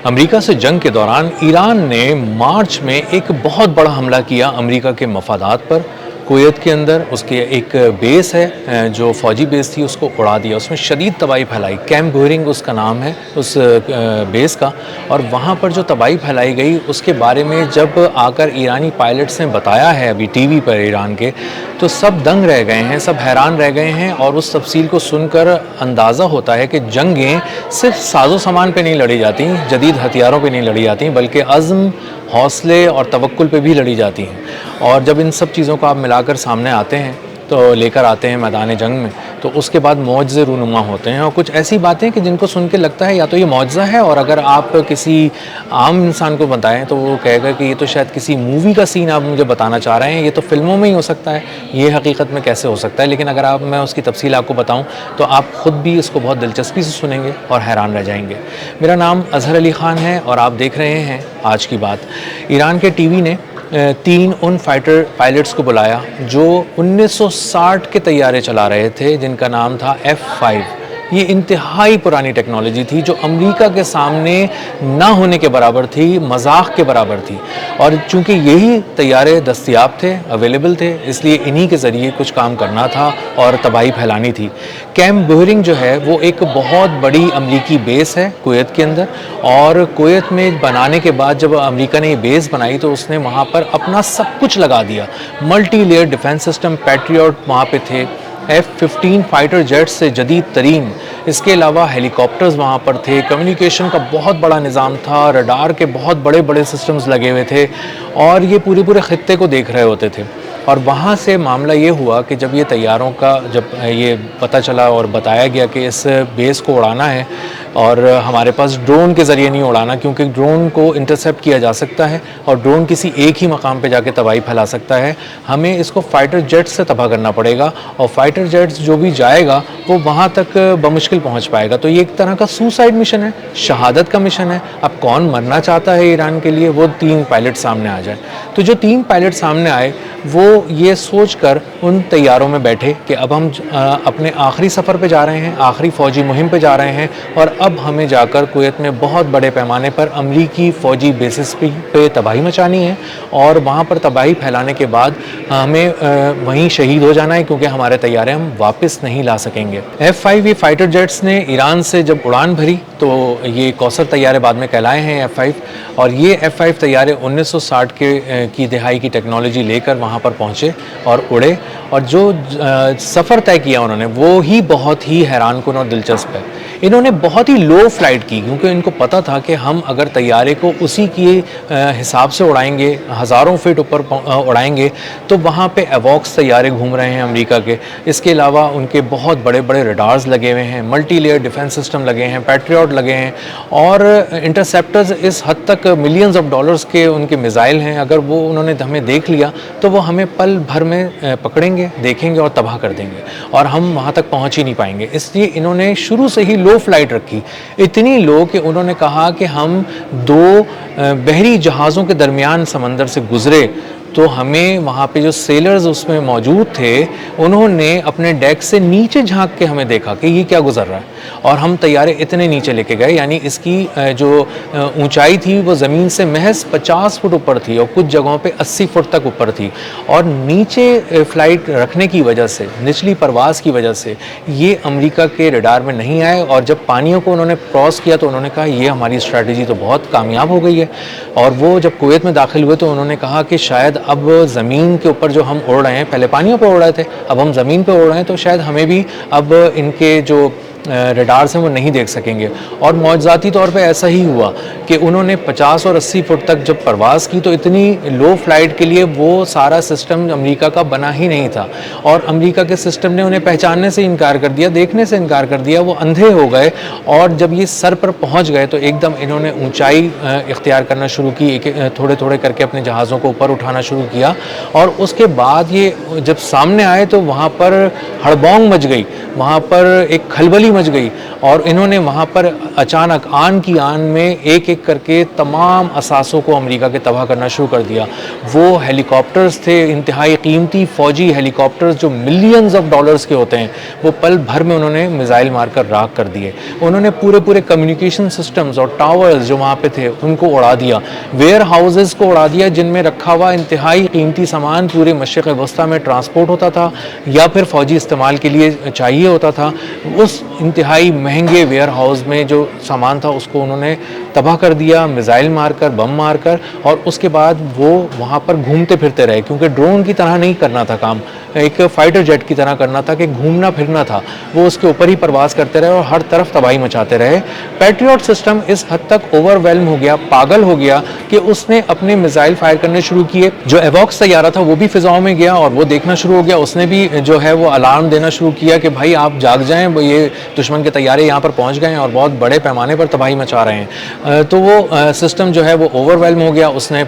امریکہ سے جنگ کے دوران ایران نے مارچ میں ایک بہت بڑا حملہ کیا امریکہ کے مفادات پر۔ کویت کے اندر اس کے ایک بیس ہے جو فوجی بیس تھی، اس کو اڑا دیا، اس میں شدید تباہی پھیلائی۔ کیمپ گورنگ اس کا نام ہے اس بیس کا، اور وہاں پر جو تباہی پھیلائی گئی اس کے بارے میں جب آ کر ایرانی پائلٹس نے بتایا ہے ابھی ٹی وی پر ایران کے، تو سب دنگ رہ گئے ہیں، سب حیران رہ گئے ہیں، اور اس تفصیل کو سن کر اندازہ ہوتا ہے کہ جنگیں صرف ساز و سامان پہ نہیں لڑی جاتی، جدید ہتھیاروں پہ نہیں لڑی جاتی، بلکہ عزم، حوصلے اور توکل پہ بھی لڑی جاتی ہیں۔ اور جب ان سب چیزوں کو آپ ملا کر سامنے آتے ہیں تو لے کر آتے ہیں میدان جنگ میں، تو اس کے بعد معجزے رونما ہوتے ہیں، اور کچھ ایسی باتیں کہ جن کو سن کے لگتا ہے یا تو یہ معجزہ ہے، اور اگر آپ کسی عام انسان کو بتائیں تو وہ کہے گا کہ یہ تو شاید کسی مووی کا سین آپ مجھے بتانا چاہ رہے ہیں، یہ تو فلموں میں ہی ہو سکتا ہے، یہ حقیقت میں کیسے ہو سکتا ہے۔ لیکن اگر میں اس کی تفصیل آپ کو بتاؤں تو آپ خود بھی اس کو بہت دلچسپی سے سنیں گے اور حیران رہ جائیں گے۔ میرا نام اظہر علی خان ہے اور آپ دیکھ رہے ہیں آج کی بات۔ ایران کے ٹی وی نے 3 ان فائٹر پائلٹس کو بلایا جو 1960 کے طیارے چلا رہے تھے، جن کا نام تھا F-5۔ یہ انتہائی پرانی ٹیکنالوجی تھی جو امریکہ کے سامنے نہ ہونے کے برابر تھی، مذاق کے برابر تھی، اور چونکہ یہی طیارے دستیاب تھے، اویلیبل تھے، اس لیے انہی کے ذریعے کچھ کام کرنا تھا اور تباہی پھیلانی تھی۔ کیمپ گورنگ جو ہے وہ ایک بہت بڑی امریکی بیس ہے کویت کے اندر، اور کویت میں بنانے کے بعد جب امریکہ نے یہ بیس بنائی تو اس نے وہاں پر اپنا سب کچھ لگا دیا۔ Multi layer defence system Patriot وہاں پہ تھے، F-15 فائٹر جیٹس سے جدید ترین، اس کے علاوہ ہیلی کاپٹرز وہاں پر تھے، کمیونیکیشن کا بہت بڑا نظام تھا، ریڈار کے بہت بڑے بڑے سسٹمز لگے ہوئے تھے، اور یہ پورے خطے کو دیکھ رہے ہوتے تھے۔ اور وہاں سے معاملہ یہ ہوا کہ جب یہ طیاروں کا جب یہ پتہ چلا اور بتایا گیا کہ اس بیس کو اڑانا ہے، اور ہمارے پاس ڈرون کے ذریعے نہیں اڑانا کیونکہ ڈرون کو انٹرسیپٹ کیا جا سکتا ہے اور ڈرون کسی ایک ہی مقام پہ جا کے تباہی پھیلا سکتا ہے، ہمیں اس کو فائٹر جیٹس سے تباہ کرنا پڑے گا، اور فائٹر جیٹس جو بھی جائے گا وہ وہاں تک بمشکل پہنچ پائے گا۔ تو یہ ایک طرح کا سوسائڈ مشن ہے، شہادت کا مشن ہے۔ اب کون مرنا چاہتا ہے ایران کے لیے؟ وہ 3 پائلٹ سامنے آ جائیں۔ تو جو 3 پائلٹ سامنے آئے وہ یہ سوچ کر ان طیاروں میں بیٹھے کہ اب ہم اپنے آخری سفر پہ جا رہے ہیں، آخری فوجی مہم پہ جا رہے ہیں، اور اب ہمیں جا کر کویت میں بہت بڑے پیمانے پر امریکی فوجی بیسز پہ تباہی مچانی ہے، اور وہاں پر تباہی پھیلانے کے بعد ہمیں وہیں شہید ہو جانا ہے کیونکہ ہمارے طیارے ہم واپس نہیں لا سکیں گے۔ F-5 یہ فائٹر جیٹس نے ایران سے جب اڑان بھری تو یہ کوثر طیارے بعد میں کہلائے ہیں F-5، اور یہ F-5 طیارے 1960 کی دہائی کی ٹیکنالوجی لے کر وہاں پر پہنچے اور اڑے، اور جو سفر طے کیا انہوں نے وہ ہی بہت ہی حیران کن اور دلچسپ ہے۔ انہوں نے بہت ہی لو فلائٹ کی کیونکہ ان کو پتہ تھا کہ ہم اگر طیارے کو اسی کے حساب سے اڑائیں گے، ہزاروں فٹ اوپر اڑائیں گے، تو وہاں پہ ایووکس طیارے گھوم رہے ہیں امریکہ کے، اس کے علاوہ ان کے بہت بڑے بڑے ریڈارز لگے ہوئے ہیں، ملٹی لیئر ڈیفنس سسٹم لگے ہیں، پیٹریوٹ لگے ہیں، اور انٹرسیپٹرز اس حد تک ملینز آف ڈالرز کے ان کے میزائل ہیں، اگر وہ انہوں نے ہمیں دیکھ لیا تو وہ ہمیں پل بھر میں پکڑیں گے، دیکھیں گے اور تباہ کر دیں گے، اور ہم وہاں تک پہنچ ہی نہیں پائیں گے۔ اس لیے انہوں نے شروع سے ہی لو فلائٹ رکھی، اتنی لو کہ انہوں نے کہا کہ ہم 2 بحری جہازوں کے درمیان سمندر سے گزرے تو ہمیں وہاں پہ جو سیلرز اس میں موجود تھے انہوں نے اپنے ڈیک سے نیچے جھانک کے ہمیں دیکھا کہ یہ کیا گزر رہا ہے، اور ہم طیارے اتنے نیچے لے کے گئے، یعنی اس کی جو اونچائی تھی وہ زمین سے محض 50 فٹ اوپر تھی، اور کچھ جگہوں پہ 80 فٹ تک اوپر تھی، اور نیچے فلائٹ رکھنے کی وجہ سے، نچلی پرواز کی وجہ سے یہ امریکہ کے ریڈار میں نہیں آئے، اور جب پانیوں کو انہوں نے کراس کیا تو انہوں نے کہا یہ ہماری اسٹریٹجی تو بہت کامیاب ہو گئی ہے، اور وہ جب کویت میں داخل ہوئے تو انہوں نے کہا کہ شاید اب زمین کے اوپر جو ہم اڑ رہے ہیں، پہلے پانیوں پہ اڑ رہے تھے، اب ہم زمین پہ اڑ رہے ہیں تو شاید ہمیں بھی اب ان کے جو ریڈارز ہیں وہ نہیں دیکھ سکیں گے، اور معجزاتی طور پہ ایسا ہی ہوا کہ انہوں نے 50 اور 80 فٹ تک جب پرواز کی تو اتنی لو فلائٹ کے لیے وہ سارا سسٹم امریکہ کا بنا ہی نہیں تھا، اور امریکہ کے سسٹم نے انہیں پہچاننے سے انکار کر دیا، دیکھنے سے انکار کر دیا، وہ اندھے ہو گئے، اور جب یہ سر پر پہنچ گئے تو ایک دم انہوں نے اونچائی اختیار کرنا شروع کی، تھوڑے تھوڑے کر کے اپنے جہازوں کو اوپر اٹھانا شروع کیا، اور اس کے بعد یہ جب سامنے آئے تو وہاں پر ہڑبونگ مچ گئی، وہاں پر ایک کھلبلی مچ گئی اور انہوں نے وہاں پر اچانک آن کی آن میں ایک ایک کر کے تمام اثاثوں کو امریکہ کے تباہ کرنا شروع کر دیا. وہ ہیلی کاپٹرز تھے, انتہائی قیمتی فوجی ہیلی کاپٹرز جو ملینز آف ڈالرز کے ہوتے ہیں, وہ پل بھر میں انہوں نے میزائل مار کر راکھ کر دیے. انہوں نے پورے کمیونیکیشن سسٹمز اور ٹاورز جو وہاں پہ تھے ان کو اڑا دیا, ویئر ہاؤسز کو اڑا دیا جن میں رکھا ہوا انتہائی قیمتی سامان پورے مشرق وسطیٰ میں ٹرانسپورٹ ہوتا تھا یا پھر فوجی استعمال کے لیے چاہیے ہوتا تھا. اس انتہائی مہنگے ویئر ہاؤس میں جو سامان تھا اس کو انہوں نے تباہ کر دیا, میزائل مار کر, بم مار کر, اور اس کے بعد وہ وہاں پر گھومتے پھرتے رہے, کیونکہ ڈرون کی طرح نہیں کرنا تھا کام, ایک فائٹر جیٹ کی طرح کرنا تھا کہ گھومنا پھرنا تھا. وہ اس کے اوپر ہی پرواز کرتے رہے اور ہر طرف تباہی مچاتے رہے. پیٹریوٹ سسٹم اس حد تک اوور ویلم ہو گیا, پاگل ہو گیا کہ اس نے اپنے میزائل فائر کرنے شروع کیے. جو ایوکس طیارہ تھا وہ بھی فضاؤں میں گیا اور وہ دیکھنا شروع ہو گیا, اس نے بھی جو ہے وہ الارم دینا شروع کیا کہ بھائی آپ جاگ جائیں, یہ دشمن کے طیارے یہاں پر پہنچ گئے ہیں اور بہت بڑے پیمانے پر تباہی مچا رہے ہیں. تو وہ سسٹم جو ہے وہ اوور ویلم ہو گیا, اس نے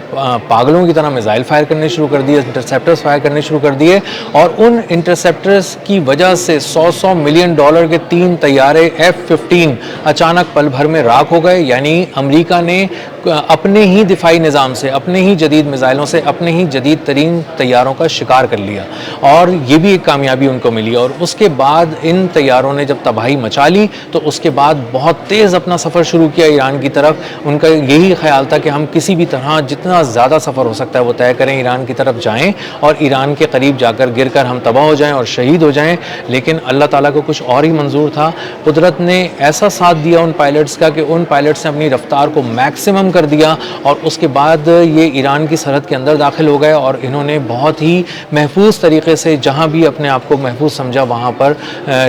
پاگلوں کی طرح میزائل فائر کرنے شروع کر دیے, انٹرسیپٹرز فائر کرنے شروع کر دیے, اور ان انٹرسیپٹرز کی وجہ سے $100 ملین کے 3 طیارے F-15 اچانک پل بھر میں راکھ ہو گئے. یعنی امریکہ نے اپنے ہی دفاعی نظام سے, اپنے ہی جدید میزائلوں سے, اپنے ہی جدید ترین طیاروں کا شکار کر لیا, اور یہ بھی ایک کامیابی ان کو ملی. اور اس کے بعد ان طیاروں نے جب تباہی مچا لی تو اس کے بعد بہت تیز اپنا سفر شروع کیا ایران کی طرف. ان کا یہی خیال تھا کہ ہم کسی بھی طرح جتنا زیادہ سفر ہو سکتا ہے وہ طے کریں, ایران کی طرف جائیں اور ایران کے قریب جا کر گر کر ہم تباہ ہو جائیں اور شہید ہو جائیں. لیکن اللہ تعالیٰ کو کچھ اور ہی منظور تھا. قدرت نے ایسا ساتھ دیا ان پائلٹس کا کہ ان پائلٹس نے اپنی رفتار کو میکسیمم کر دیا, اور اس کے بعد یہ ایران کی سرحد کے اندر داخل ہو گئے اور انہوں نے بہت ہی محفوظ طریقے سے جہاں بھی اپنے آپ کو محفوظ سمجھا وہاں پر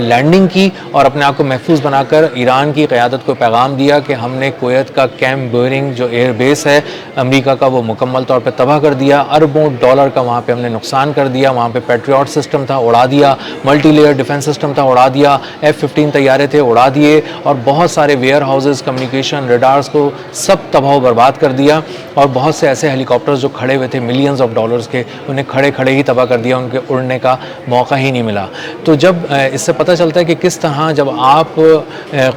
لینڈنگ کی, اور اپنے آپ کو محفوظ بنا کر ایران کی قیادت کو پیغام دیا کہ ہم نے کویت کا کیمپ بیئرنگ جو ایئر بیس ہے امریکہ کا وہ مکمل طور پہ تباہ کر دیا. اربوں ڈالر کا وہاں پہ ہم نے نقصان کر دیا. وہاں پہ پیٹریوٹ سسٹم تھا, اڑا دیا. ملٹی لیئر ڈیفنس سسٹم تھا, اڑا دیا. F-15 طیارے تھے, اڑا دیے. اور بہت سارے ویئر ہاؤسز, کمیونیکیشن, ریڈارز کو سب تباہ و برباد کر دیا. اور بہت سے ایسے ہیلی کاپٹرز جو کھڑے ہوئے تھے ملینز آف ڈالرز کے, انہیں کھڑے کھڑے ہی تباہ کر دیا, ان کے اڑنے کا موقع ہی نہیں ملا. تو جب اس سے پتہ چلتا ہے کہ کس طرح جب آپ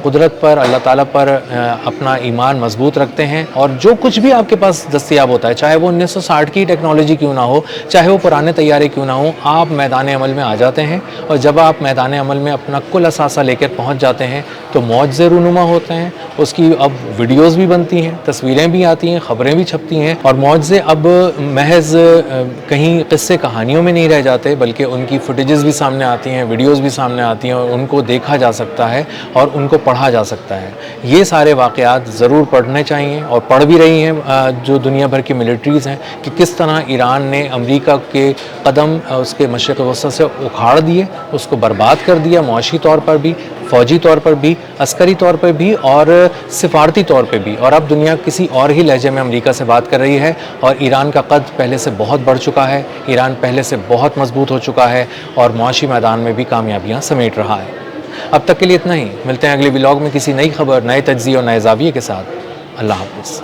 قدرت پر, اللہ تعالیٰ پر اپنا ایمان مضبوط رکھتے ہیں, اور جو کچھ بھی آپ کے پاس دستیاب ہوتا ہے, چاہے وہ 1960 کی ٹیکنالوجی کیوں نہ ہو, چاہے وہ پرانے طیارے کیوں نہ ہوں, آپ میدان عمل میں آ جاتے ہیں. اور جب آپ میدان عمل میں اپنا کل اثاثہ لے کر پہنچ جاتے ہیں تو معجزے رونما ہوتے ہیں. اس کی اب ویڈیوز بھی بنتی ہیں, تصویریں بھی آتی ہیں, خبریں بھی چھپتی ہیں, اور معجزے اب محض کہیں قصے کہانیوں میں نہیں رہ جاتے, بلکہ ان کی فوٹیجز بھی سامنے آتی ہیں, ویڈیوز بھی سامنے آتی ہیں, اور ان کو دیکھا جا سکتا ہے اور ان کو پڑھا جا سکتا ہے. یہ سارے واقعات ضرور پڑھنے چاہیے, اور پڑھ بھی رہی ہیں جو دنیا بھر کی ملٹریز ہیں, کہ کس طرح ایران نے امریکہ کے قدم اس کے مشرق وسطیٰ سے اکھاڑ دیے, اس کو برباد کر دیا, معاشی طور پر بھی, فوجی طور پر بھی, عسکری طور پر بھی, اور سفارتی طور پہ بھی. اور اب دنیا کسی اور ہی لہجے میں امریکہ سے بات کر رہی ہے, اور ایران کا قد پہلے سے بہت بڑھ چکا ہے, ایران پہلے سے بہت مضبوط ہو چکا ہے, اور معاشی میدان میں بھی کامیابیاں سمیٹ رہا ہے. اب تک کے لیے اتنا ہی. ملتے ہیں اگلے ولاگ میں کسی نئی خبر, نئے تجزیے اور نئے زاویے کے ساتھ. اللہ حافظ.